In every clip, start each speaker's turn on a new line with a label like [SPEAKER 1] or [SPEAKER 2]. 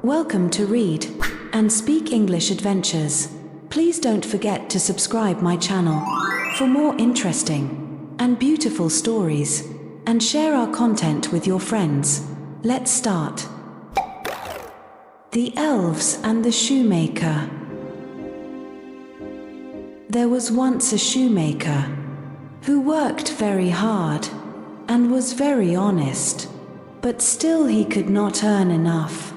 [SPEAKER 1] Welcome to Read and Speak English Adventures. Please don't forget to subscribe my channel for more interesting and beautiful stories, and share our content with your friends. Let's start. The Elves and the Shoemaker. There was once a shoemaker who worked very hard and was very honest, but still he could not earn enough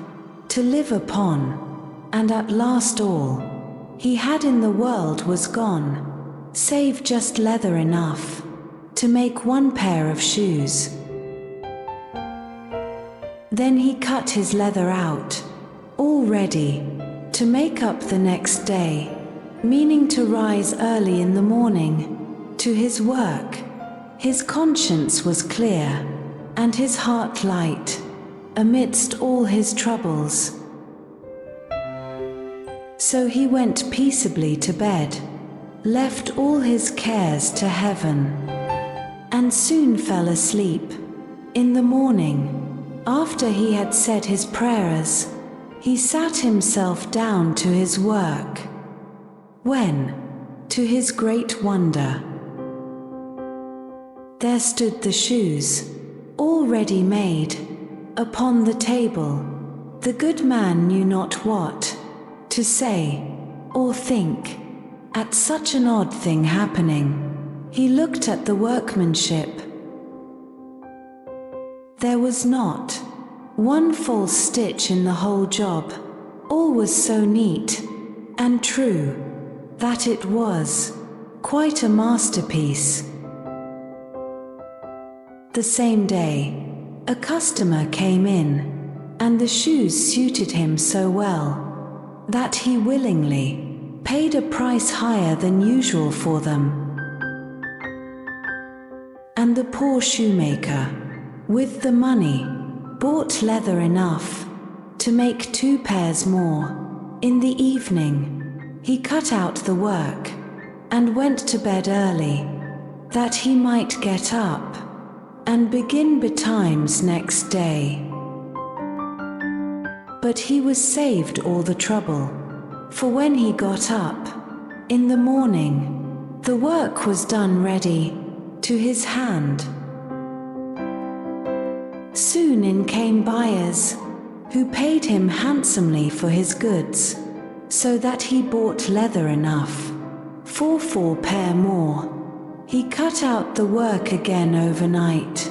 [SPEAKER 1] to live upon, and at last all he had in the world was gone, save just leather enough to make one pair of shoes. Then he cut his leather out, all ready to make up the next day, meaning to rise early in the morning to his work. His conscience was clear, and his heart light, amidst all his troubles. So he went peaceably to bed, left all his cares to heaven, and soon fell asleep. In the morning, after he had said his prayers, he sat himself down to his work, when, to his great wonder, there stood the shoes, all ready made, upon the table. The good man knew not what to say or think at such an odd thing happening. He looked at the workmanship. There was not one false stitch in the whole job. All was so neat and true that it was quite a masterpiece. The same day, a customer came in, and the shoes suited him so well that he willingly paid a price higher than usual for them. And the poor shoemaker, with the money, bought leather enough to make 2 pairs more. In the evening, he cut out the work and went to bed early, that he might get up and begin betimes next day. But he was saved all the trouble, for when he got up in the morning, the work was done ready to his hand. Soon in came buyers, who paid him handsomely for his goods, so that he bought leather enough for 4 pair more. He cut out the work again overnight,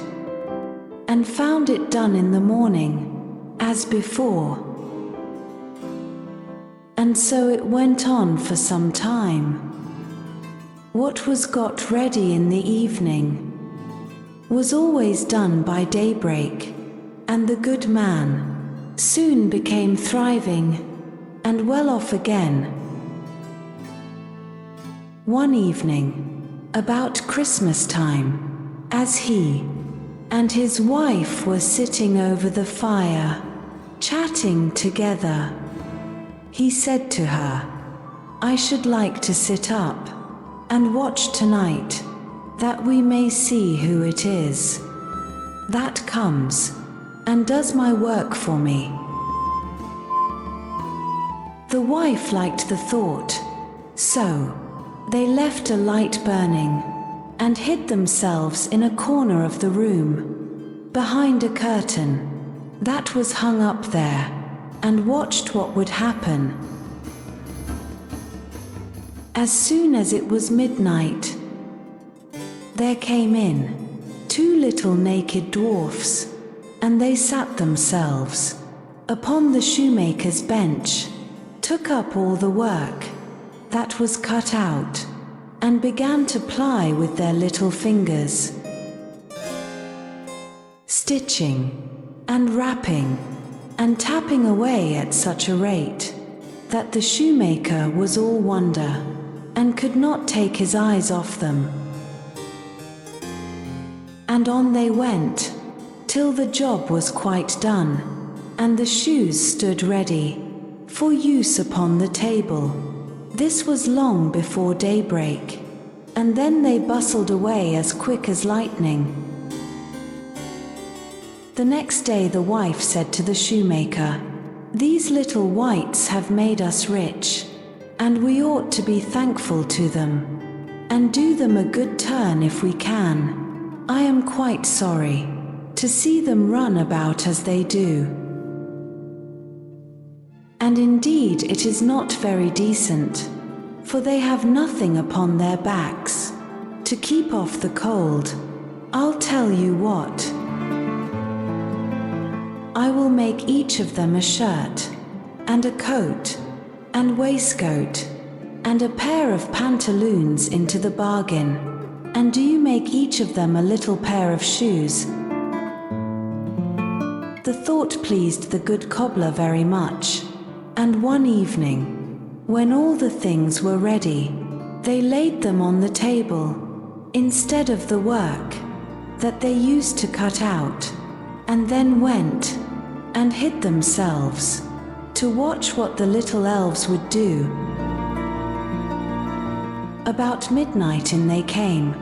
[SPEAKER 1] and found it done in the morning, as before. And so it went on for some time. What was got ready in the evening was always done by daybreak, and the good man soon became thriving and well off again. One evening, about Christmas time, as he and his wife were sitting over the fire, chatting together, he said to her, "I should like to sit up and watch tonight, that we may see who it is that comes and does my work for me." The wife liked the thought, so they left a light burning and hid themselves in a corner of the room, behind a curtain that was hung up there, and watched what would happen. As soon as it was midnight, there came in 2 little naked dwarfs, and they sat themselves upon the shoemaker's bench, took up all the work that was cut out, and began to ply with their little fingers, stitching and wrapping and tapping away at such a rate that the shoemaker was all wonder and could not take his eyes off them. And on they went till the job was quite done, and the shoes stood ready for use upon the table. This was long before daybreak, and then they bustled away as quick as lightning. The next day the wife said to the shoemaker, These little wights have made us rich, and we ought to be thankful to them, and do them a good turn if we can. I am quite sorry to see them run about as they do. And indeed it is not very decent, for they have nothing upon their backs to keep off the cold. I'll tell you what. I will make each of them a shirt, and a coat, and waistcoat, and a pair of pantaloons into the bargain, and do you make each of them a little pair of shoes. The thought pleased the good cobbler very much, and one evening, when all the things were ready, they laid them on the table, instead of the work that they used to cut out, and then went and hid themselves to watch what the little elves would do. About midnight in they came,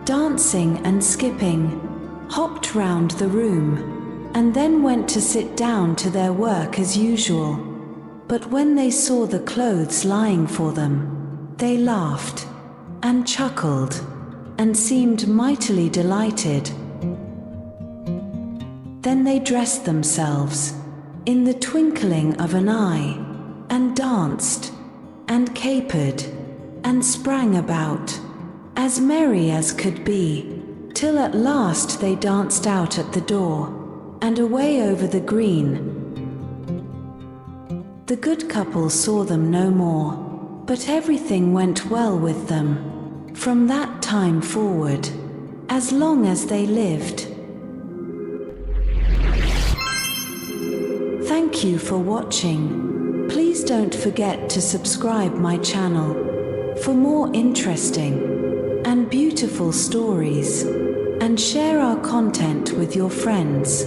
[SPEAKER 1] dancing and skipping, hopped round the room, and then went to sit down to their work as usual. But when they saw the clothes lying for them, they laughed and chuckled and seemed mightily delighted. Then they dressed themselves in the twinkling of an eye, and danced and capered and sprang about, as merry as could be, till at last they danced out at the door, and away over the green. The good couple saw them no more, but everything went well with them from that time forward, as long as they lived. Thank you for watching. Please don't forget to subscribe my channel for more interesting and beautiful stories, and share our content with your friends.